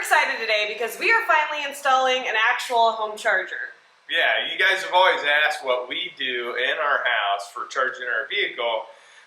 excited today because we are finally installing an actual home charger. Yeah, you guys have always asked what we do in our house for charging our vehicle.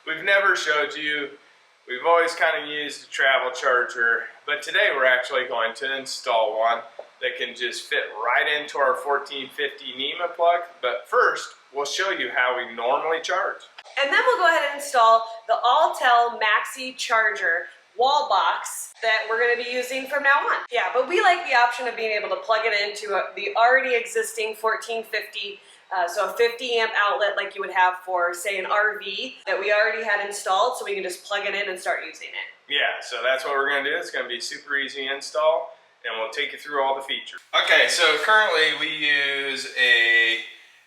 We've never showed you. We've always kind of used a travel charger, but today we're actually going to install one that can just fit right into our 1450 NEMA plug. But first, we'll show you how we normally charge. And then we'll go ahead and install the Autel MaxiCharger wall box that we're going to be using from now on. Yeah, but we like the option of being able to plug it into the already existing 1450, so a 50 amp outlet like you would have for, say, an RV that we already had installed, so we can just plug it in and start using it. Yeah, so that's what we're going to do. It's going to be super easy install, and we'll take you through all the features. Okay, so currently we use a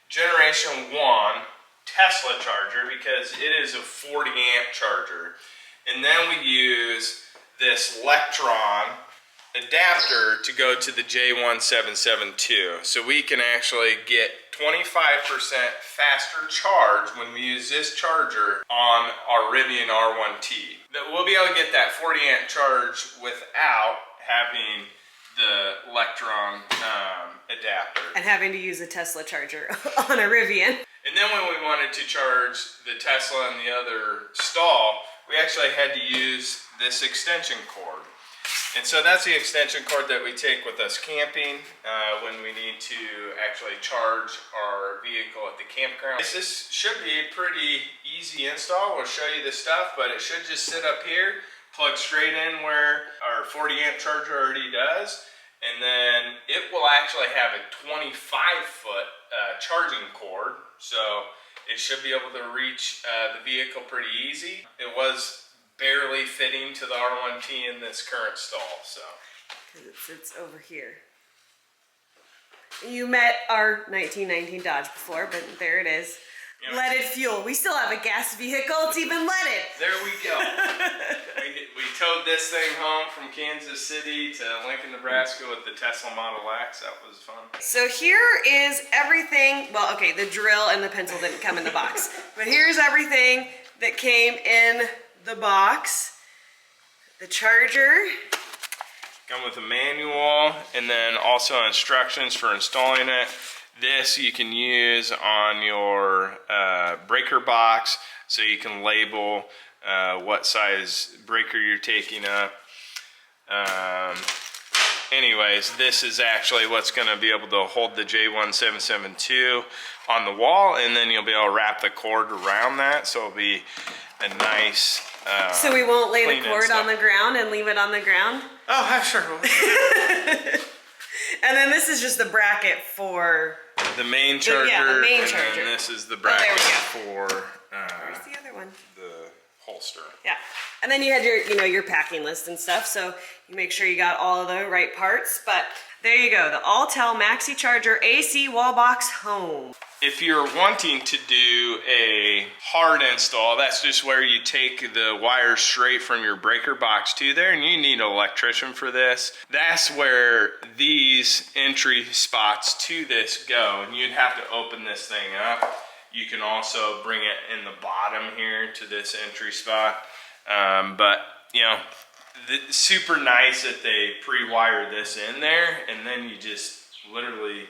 Generation 1 Tesla charger because it is a 40 amp charger. And then we use this Electron adapter to go to the J1772. So we can actually get 25% faster charge when we use this charger on our RVing R1T. We'll be able to get that 40 amp charge without having the Electron adapter. And having to use a Tesla charger on a Rivian. And then when we wanted to charge the Tesla and the other stall, we actually had to use this extension cord. And so that's the extension cord that we take with us camping when we need to actually charge our vehicle at the campground. This should be a pretty easy install. We'll show you the stuff, but it should just sit up here, plug straight in where our 40 amp charger already does. And then it will actually have a 25-foot charging cord. So it should be able to reach the vehicle pretty easy. It was barely fitting to the R1T in this current stall, so. Because it sits over here. You met our 1919 Dodge before, but there it is. You know, leaded fuel. We still have a gas vehicle. It's even leaded. There we go. we towed this thing home from Kansas City to Lincoln, Nebraska with the Tesla Model X. That was fun. So here is everything. Well, okay, the drill and the pencil didn't come in the box. But here's everything that came in the box. The charger. Come with a manual and then also instructions for installing it. This you can use on your breaker box, so you can label what size breaker you're taking up. Anyways, this is actually what's going to be able to hold the J1772 on the wall, and then you'll be able to wrap the cord around that, so it'll be a nice so we won't lay the cord on the ground and leave it on the ground? Oh, sure. And then this is just the bracket for the main charger. Yeah, the main charger. And this is the bracket for where's the other one? The holster. Yeah. And then you had your, your packing list and stuff, so you make sure you got all of the right parts. But there you go, the Autel MaxiCharger AC Wall Box Home. If you're wanting to do a hard install, that's just where you take the wires straight from your breaker box to there, and you need an electrician for this. That's where these entry spots to this go, and you'd have to open this thing up. You can also bring it in the bottom here to this entry spot, but super nice that they pre-wire this in there, and then you just literally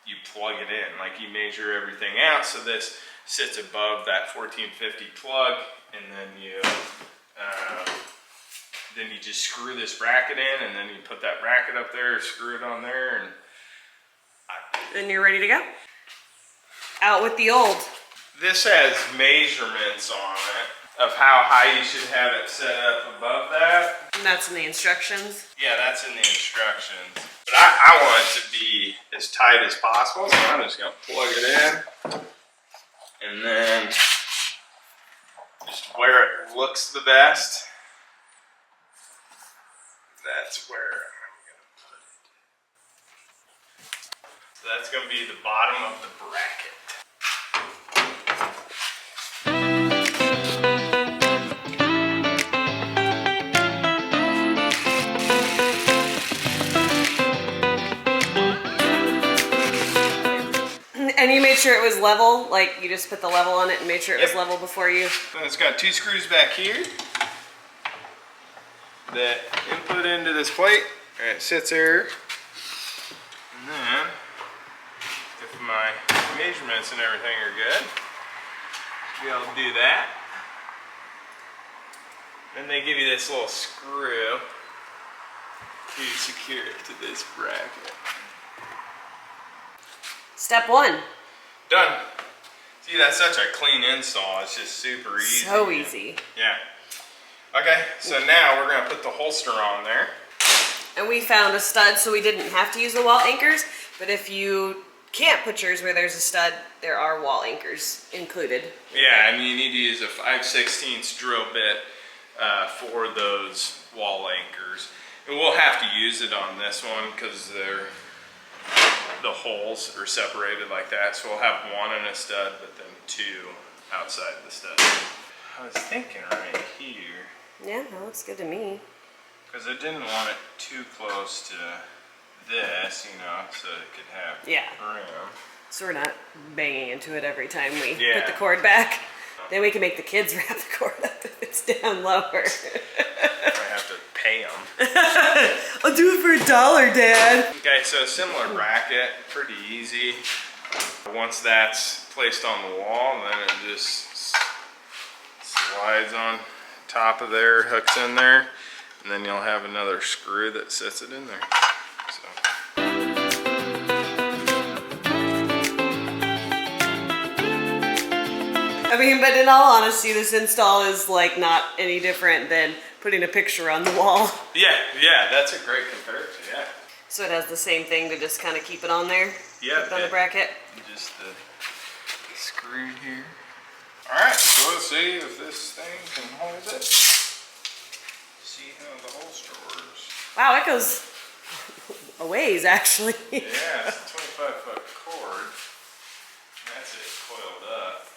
you plug it in, like you measure everything out. So this sits above that 1450 plug, and then you just screw this bracket in, and then you put that bracket up there, screw it on there, and then you're ready to go. Out with the old. This has measurements on it of how high you should have it set up above that. And that's in the instructions? Yeah, that's in the instructions. But I want it to be as tight as possible, so I'm just going to plug it in. And then just where it looks the best, that's where I'm going to put it. So that's going to be the bottom of the bracket. And you made sure it was level, like you just put the level on it and made sure it was level before you... And it's got two screws back here that input into this plate, Alright, it sits there. And then, if my measurements and everything are good, be able to do that. Then they give you this little screw to secure it to this bracket. Step 1. Done. See, that's such a clean install. It's just super easy. So easy. Yeah. Okay, so now we're going to put the holster on there. And we found a stud so we didn't have to use the wall anchors, but if you can't put yours where there's a stud, there are wall anchors included. Yeah, and you need to use a 5/16 drill bit for those wall anchors. And we'll have to use it on this one because the holes are separated like that. So we'll have one in a stud, but then two outside the stud. I was thinking right here. Yeah, that looks good to me. Because I didn't want it too close to this, you know, so it could have room. So we're not banging into it every time we Yeah. put the cord back. Then we can make the kids wrap the cord up if it's down lower. I have to pay them. I'll do it for $1, Dad. Okay, so similar bracket, pretty easy. Once that's placed on the wall, then it just slides on top of there, hooks in there, and then you'll have another screw that sets it in there. So. I mean, but in all honesty, this install is like not any different than putting a picture on the wall. Yeah, that's a great comparison, yeah. So it has the same thing to just kind of keep it on there? Yeah. On the bracket? Just the screw here. Alright, so let's see if this thing can hold it. See how the holster works. Wow, it goes a ways actually. Yeah, it's a 25-foot cord. That's it coiled up.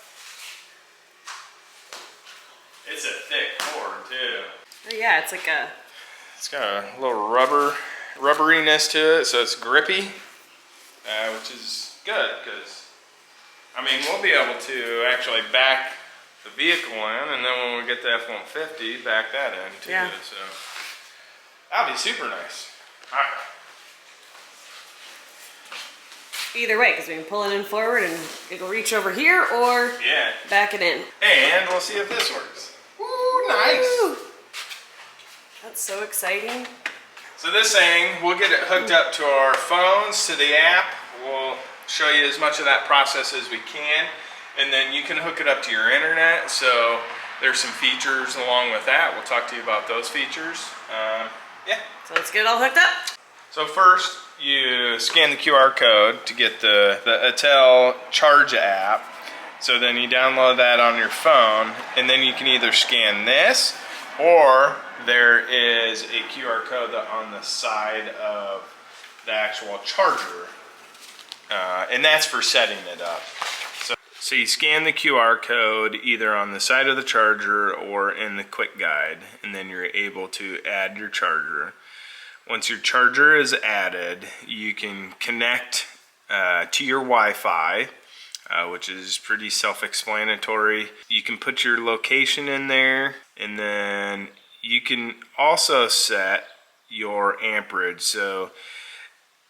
It's a thick cord too. Oh, yeah, it's like a... It's got a little rubberiness to it, so it's grippy, which is good because, I mean, we'll be able to actually back the vehicle in, and then when we get the F-150, back that in too. Yeah. So that'll be super nice. All right. Either way, because we can pull it in forward and it'll reach over here or back it in. And we'll see if this works. Ooh, nice. Woo! That's so exciting. So this thing, we'll get it hooked up to our phones, to the app. We'll show you as much of that process as we can. And then you can hook it up to your internet. So there's some features along with that. We'll talk to you about those features. Yeah. So let's get it all hooked up. So first, you scan the QR code to get the Autel Charge app. So then you download that on your phone, and then you can either scan this, or there is a QR code on the side of the actual charger, and that's for setting it up. So you scan the QR code either on the side of the charger or in the quick guide, and then you're able to add your charger. Once your charger is added, you can connect to your Wi-Fi, which is pretty self-explanatory. You can put your location in there, and then you can also set your amperage. So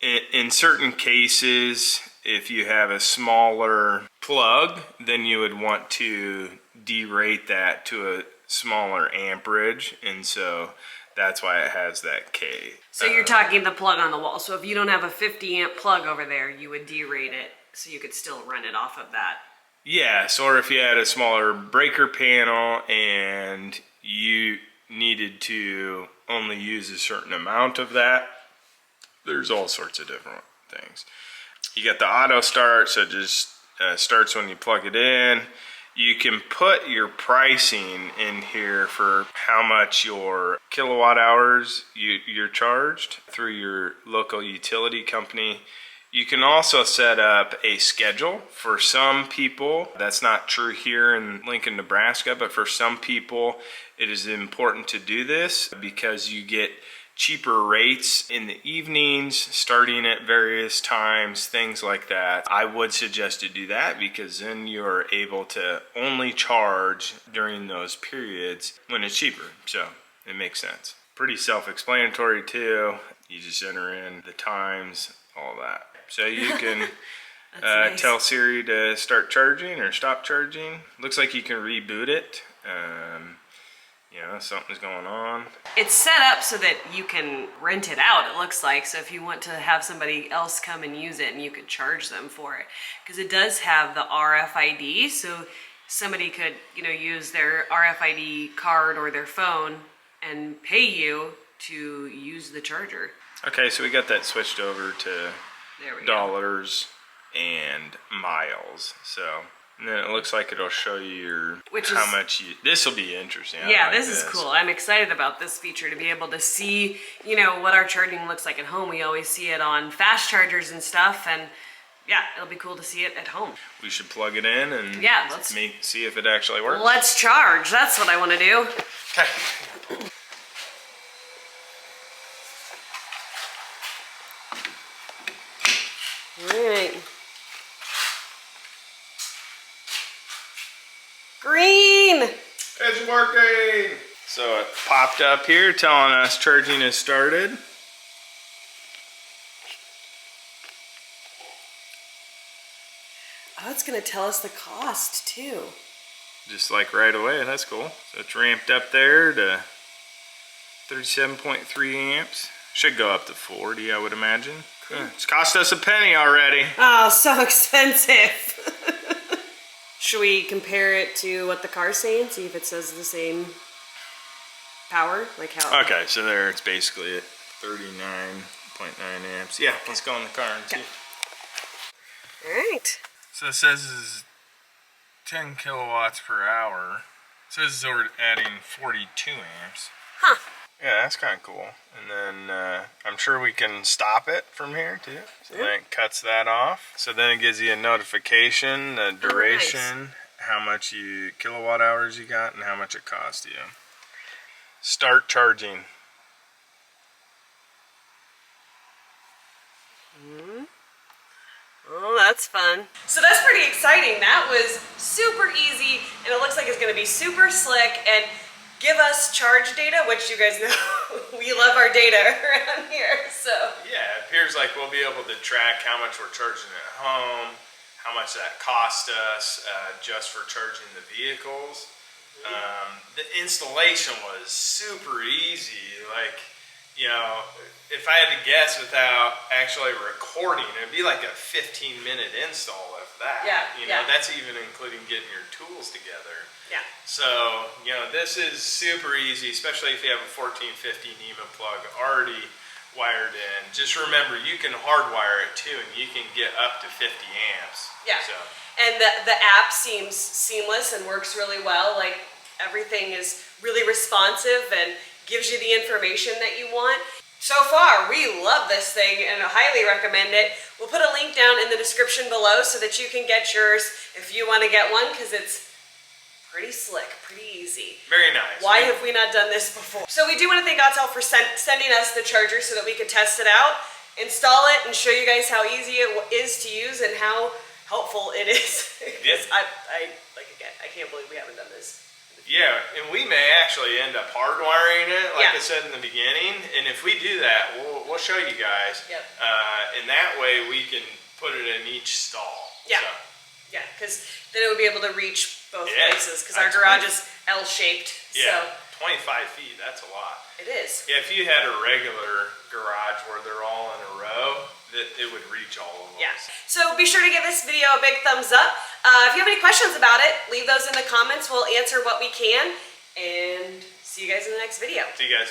in certain cases, if you have a smaller plug, then you would want to derate that to a smaller amperage, and so that's why it has that K. So you're talking the plug on the wall. So if you don't have a 50 amp plug over there, you would derate it so you could still run it off of that. Yes, or if you had a smaller breaker panel and you needed to only use a certain amount of that, there's all sorts of different things. You got the auto start, so it just starts when you plug it in. You can put your pricing in here for how much your kilowatt hours you're charged through your local utility company. You can also set up a schedule. For some people, that's not true here in Lincoln, Nebraska, but for some people it is important to do this because you get cheaper rates in the evenings, starting at various times, things like that. I would suggest to do that because then you're able to only charge during those periods when it's cheaper. So it makes sense. Pretty self-explanatory too. You just enter in the times, all that. So you can nice. tell Siri to start charging or stop charging. Looks like you can reboot it. You know, something's going on. It's set up so that you can rent it out, it looks like. So if you want to have somebody else come and use it, and you could charge them for it. Because it does have the RFID, so somebody could, you know, use their RFID card or their phone and pay you to use the charger. Okay, so we got that switched over to There we go. dollars and miles. So, and then it looks like it'll show you your how much you. This will be interesting. Yeah, this is cool. I'm excited about this feature, to be able to see, you know, what our charging looks like at home. We always see it on fast chargers and stuff, and yeah, it'll be cool to see it at home. We should plug it in and see if it actually works. Let's charge. That's what I want to do. Okay. All right. Green! It's working! So it popped up here telling us charging has started. Oh, it's going to tell us the cost too. Just like right away, that's cool. So it's ramped up there to 37.3 amps. Should go up to 40, I would imagine. It's cost us a penny already. Oh, so expensive. Should we compare it to what the car's saying? See if it says the same power? Like how? Okay, so there it's basically at 39.9 amps. Yeah, let's go in the car and see. All right. So it says it's 10 kilowatts per hour. It says we're adding 42 amps. Huh. Yeah, that's kind of cool. And then I'm sure we can stop it from here too. So then it cuts that off. So then it gives you a notification, the duration, how much kilowatt hours you got, and how much it cost you. Start charging. Oh, that's fun. So that's pretty exciting. That was super easy, and it looks like it's going to be super slick and give us charge data, which you guys know we love our data around here. So yeah, it appears like we'll be able to track how much we're charging at home, how much that cost us just for charging the vehicles. The installation was super easy. Like, you know, if I had to guess without actually recording, it'd be like a 15-minute install of that. Yeah, you know, that's even including getting your tools together. Yeah. So, you know, this is super easy, especially if you have a 1450 NEMA plug already wired in. Just remember, you can hardwire it too, and you can get up to 50 amps. Yeah. So. And the app seems seamless and works really well. Like, everything is really responsive and gives you the information that you want. So far, we love this thing and I highly recommend it. We'll put a link down in the description below so that you can get yours if you want to get one, because it's pretty slick, pretty easy. Very nice. Why have we not done this before? So we do want to thank Autel for sending us the charger so that we could test it out, install it, and show you guys how easy it is to use and how helpful it is. Yes. I can't believe we haven't done this. Yeah, and we may actually end up hardwiring it, like Yeah. I said in the beginning. And if we do that, we'll show you guys. Yep. And that way we can put it in each stall. Yeah. So. Yeah, because then it would be able to reach both places, because our That's garage is L-shaped. Yeah, So 25 feet, that's a lot. it is. Yeah, if you had a regular garage where they're all in a row, it would reach all of them. Yeah. So be sure to give this video a big thumbs up. If you have any questions about it, leave those in the comments. We'll answer what we can. And see you guys in the next video. See you guys.